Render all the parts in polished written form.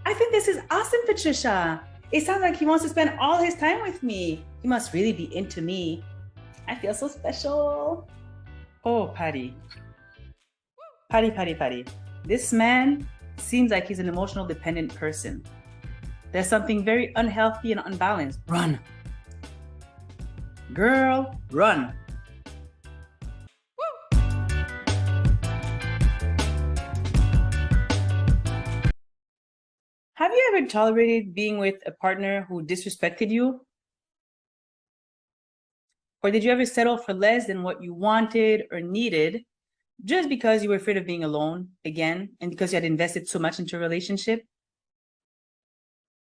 I think this is awesome, Patricia. It sounds like he wants to spend all his time with me. He must really be into me. I feel so special. Oh, Patty. Patty. This man seems like he's an emotional dependent person. There's something very unhealthy and unbalanced. Run. Girl, run. Have you ever tolerated being with a partner who disrespected you? Or did you ever settle for less than what you wanted or needed just because you were afraid of being alone again and because you had invested so much into a relationship?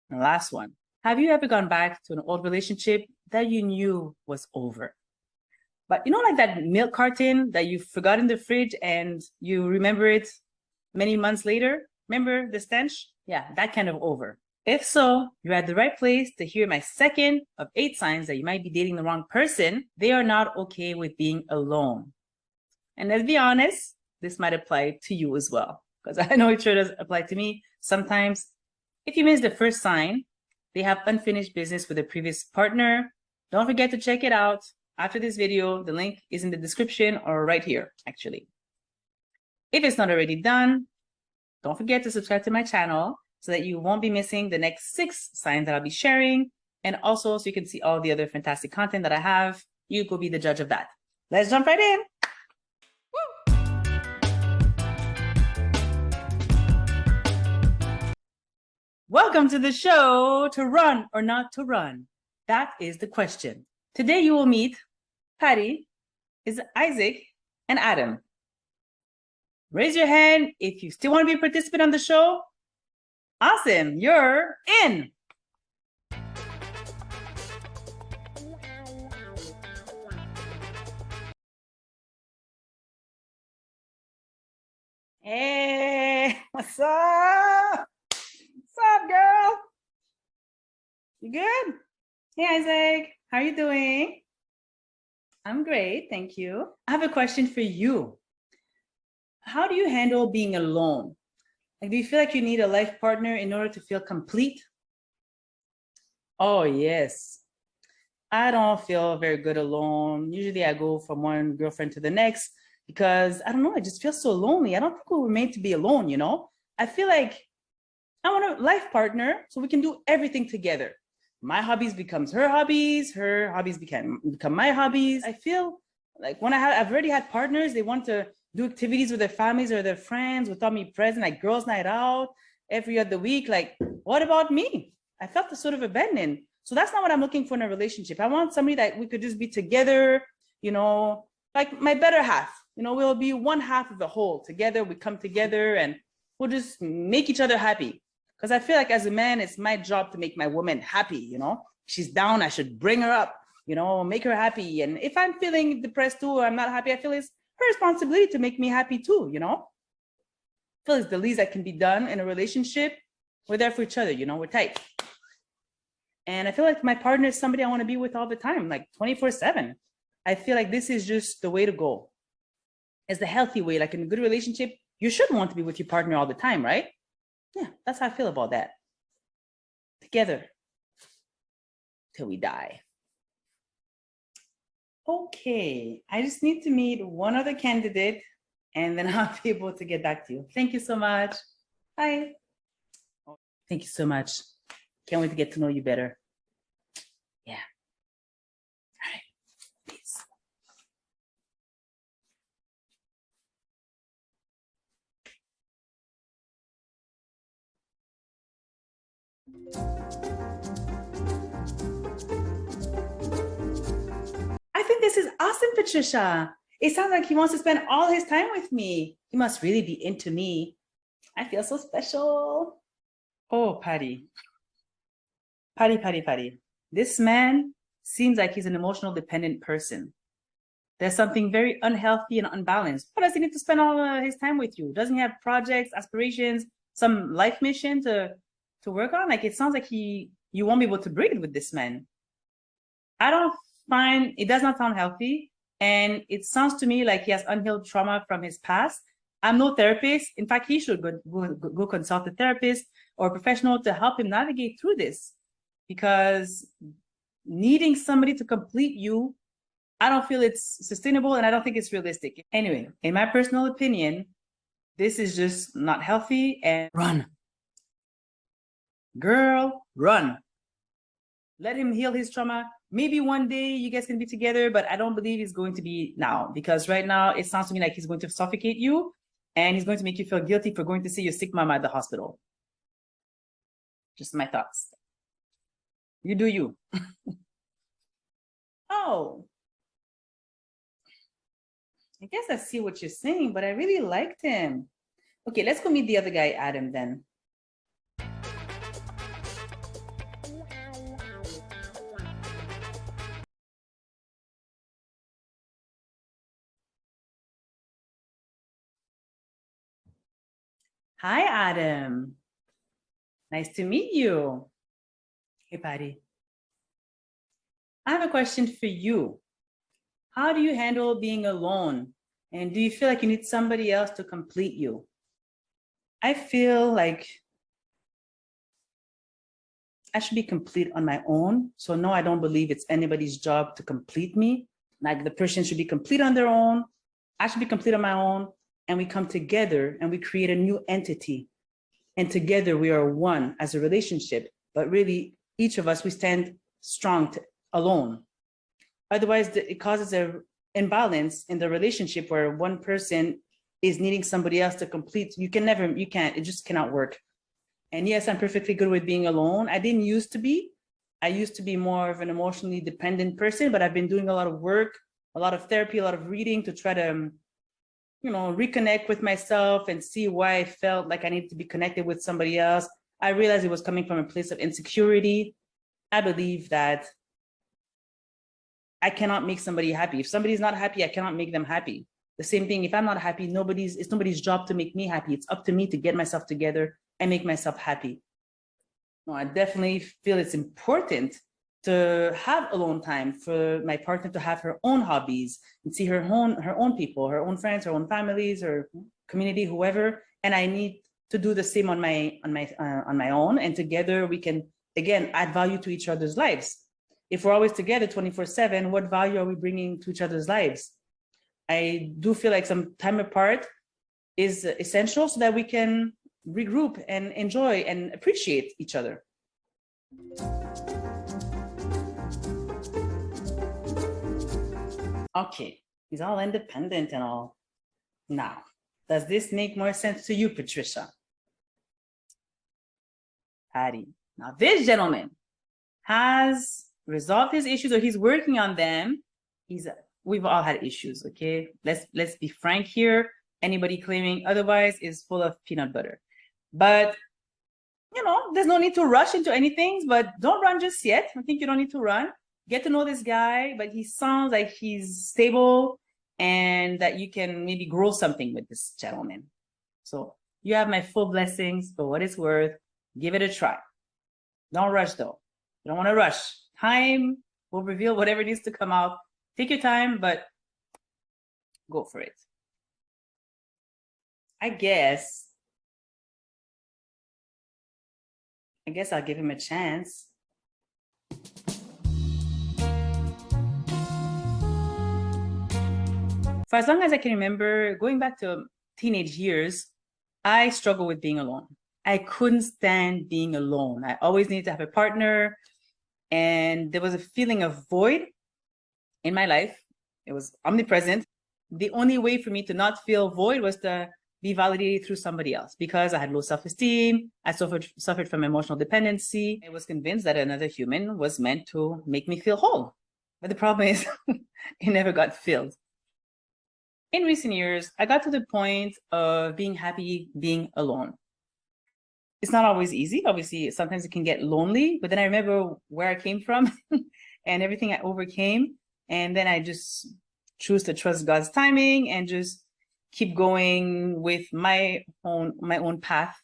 And last one, have you ever gone back to an old relationship that you knew was over? But you know, like that milk carton that you forgot in the fridge and you remember it many months later? Remember the stench? Yeah, that kind of over. If so, you're at the right place to hear my second of 8 signs that you might be dating the wrong person. They are not okay with being alone. And let's be honest, this might apply to you as well, because I know it sure does apply to me. Sometimes, if you miss the first sign, they have unfinished business with a previous partner. Don't forget to check it out after this video. The link is in the description or right here, actually. If it's not already done, don't forget to subscribe to my channel so that you won't be missing the next 6 signs that I'll be sharing. And also so you can see all the other fantastic content that I have. You go be the judge of that. Let's jump right in. Welcome to the show. To run or not to run? That is the question. Today you will meet Patty, Isaac, and Adam. Raise your hand if you still want to be a participant on the show. Awesome, you're in. Hey, what's up? What's up, girl? You good? Hey, Isaac, how are you doing? I'm great, thank you. I have a question for you. How do you handle being alone? Like, do you feel like you need a life partner in order to feel complete? Oh, yes. I don't feel very good alone. Usually I go from one girlfriend to the next because, I don't know, I just feel so lonely. I don't think we were made to be alone, you know? I feel like I want a life partner so we can do everything together. My hobbies becomes her hobbies become my hobbies. I feel like when I've already had partners, they want to do activities with their families or their friends without me present, like girls' night out every other week. Like, what about me? I felt sort of abandoned. So that's not what I'm looking for in a relationship. I want somebody that we could just be together, you know, like my better half. You know, we'll be one half of the whole together. We come together and we'll just make each other happy. Because I feel like as a man, it's my job to make my woman happy, you know. She's down, I should bring her up, you know, make her happy. And if I'm feeling depressed too, or I'm not happy, I feel it's her responsibility to make me happy too, you know. I feel it's the least that can be done in a relationship. We're there for each other, you know, we're tight. And I feel like my partner is somebody I want to be with all the time, like 24/7. I feel like this is just the way to go. It's the healthy way. Like in a good relationship, you should want to be with your partner all the time, right? Yeah, that's how I feel about that. Together till we die. Okay, I just need to meet one other candidate and then I'll be able to get back to you. Thank you so much. Bye. Thank you so much. Can't wait to get to know you better. Yeah. All right. Peace. I think this is awesome, Patricia. It sounds like he wants to spend all his time with me. He must really be into me. I feel so special. Oh, Patty. Patty. This man seems like he's an emotional dependent person. There's something very unhealthy and unbalanced. Why does he need to spend all his time with you? Doesn't he have projects, aspirations, some life mission to work on? Like, it sounds like you won't be able to breathe with this man. I don't find, it does not sound healthy. And it sounds to me like he has unhealed trauma from his past. I'm no therapist. In fact, he should go consult a therapist or a professional to help him navigate through this, because needing somebody to complete you, I don't feel it's sustainable, and I don't think it's realistic. Anyway, in my personal opinion, this is just not healthy, and run. Girl, run. Let him heal his trauma. Maybe one day you guys can be together, but I don't believe it's going to be now, because right now it sounds to me like he's going to suffocate you, and he's going to make you feel guilty for going to see your sick mama at the hospital. Just my thoughts. You do you. Oh, I guess I see what you're saying, but I really liked him. Okay, let's go meet the other guy, Adam, then. Hi, Adam. Nice to meet you. Hey, Patty. I have a question for you. How do you handle being alone? And do you feel like you need somebody else to complete you? I feel like I should be complete on my own. So no, I don't believe it's anybody's job to complete me. Like the person should be complete on their own. I should be complete on my own. And we come together and we create a new entity. And together we are one as a relationship. But really, each of us, we stand strong alone. Otherwise, it causes an imbalance in the relationship where one person is needing somebody else to complete. You can't, it just cannot work. And yes, I'm perfectly good with being alone. I didn't used to be. I used to be more of an emotionally dependent person, but I've been doing a lot of work, a lot of therapy, a lot of reading to try to, reconnect with myself and see why I felt like I needed to be connected with somebody else. I realized it was coming from a place of insecurity. I believe that I cannot make somebody happy. If somebody's not happy, I cannot make them happy. The same thing, if I'm not happy, it's nobody's job to make me happy. It's up to me to get myself together and make myself happy. No, I definitely feel it's important to have alone time, for my partner to have her own hobbies and see her own people, her own friends, her own families, her community, whoever. And I need to do the same on my own. And together we can, again, add value to each other's lives. If we're always together 24/7, what value are we bringing to each other's lives? I do feel like some time apart is essential so that we can regroup and enjoy and appreciate each other. Okay, he's all independent and all. Now, does this make more sense to you, Patricia? Patty. Now, this gentleman has resolved his issues, or he's working on them. We've all had issues, okay? Let's be frank here. Anybody claiming otherwise is full of peanut butter. But, there's no need to rush into anything, but don't run just yet. I think you don't need to run. Get to know this guy, but he sounds like he's stable and that you can maybe grow something with this gentleman. So you have my full blessings for what it's worth. Give it a try. Don't rush though. You don't want to rush. Time will reveal whatever needs to come out. Take your time, but go for it. I guess I'll give him a chance. For as long as I can remember, going back to teenage years, I struggled with being alone. I couldn't stand being alone. I always needed to have a partner, and there was a feeling of void in my life. It was omnipresent. The only way for me to not feel void was to be validated through somebody else, because I had low self-esteem. I suffered from emotional dependency. I was convinced that another human was meant to make me feel whole. But the problem is it never got filled. In recent years, I got to the point of being happy being alone. It's not always easy. Obviously, sometimes it can get lonely, but then I remember where I came from and everything I overcame. And then I just choose to trust God's timing and just keep going with my own path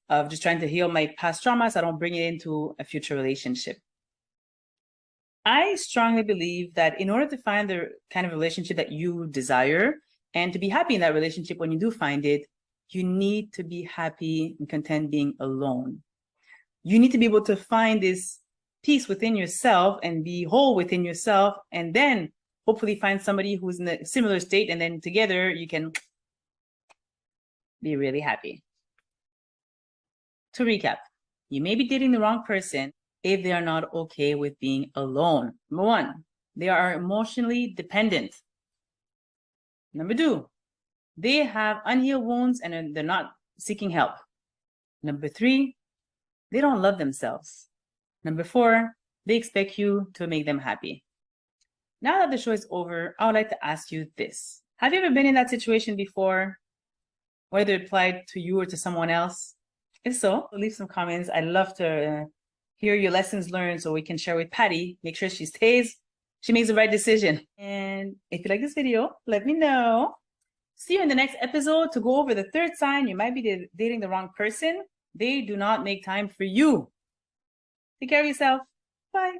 of just trying to heal my past traumas so I don't bring it into a future relationship. I strongly believe that in order to find the kind of relationship that you desire and to be happy in that relationship when you do find it, You need to be happy and content being alone. You need to be able to find this peace within yourself and be whole within yourself, and then hopefully find somebody who's in a similar state, and then together you can be really happy. To recap, you may be dating the wrong person if they are not okay with being alone. Number one, they are emotionally dependent. Number two, they have unhealed wounds and they're not seeking help. Number three, they don't love themselves. Number four, they expect you to make them happy. Now that the show is over, I would like to ask you this. Have you ever been in that situation before, whether it applied to you or to someone else? If so, leave some comments. I'd love to hear your lessons learned so we can share with Patty. Make sure she makes the right decision. And if you like this video, let me know. See you in the next episode to go over the third sign you might be dating the wrong person. They do not make time for you. Take care of yourself. Bye.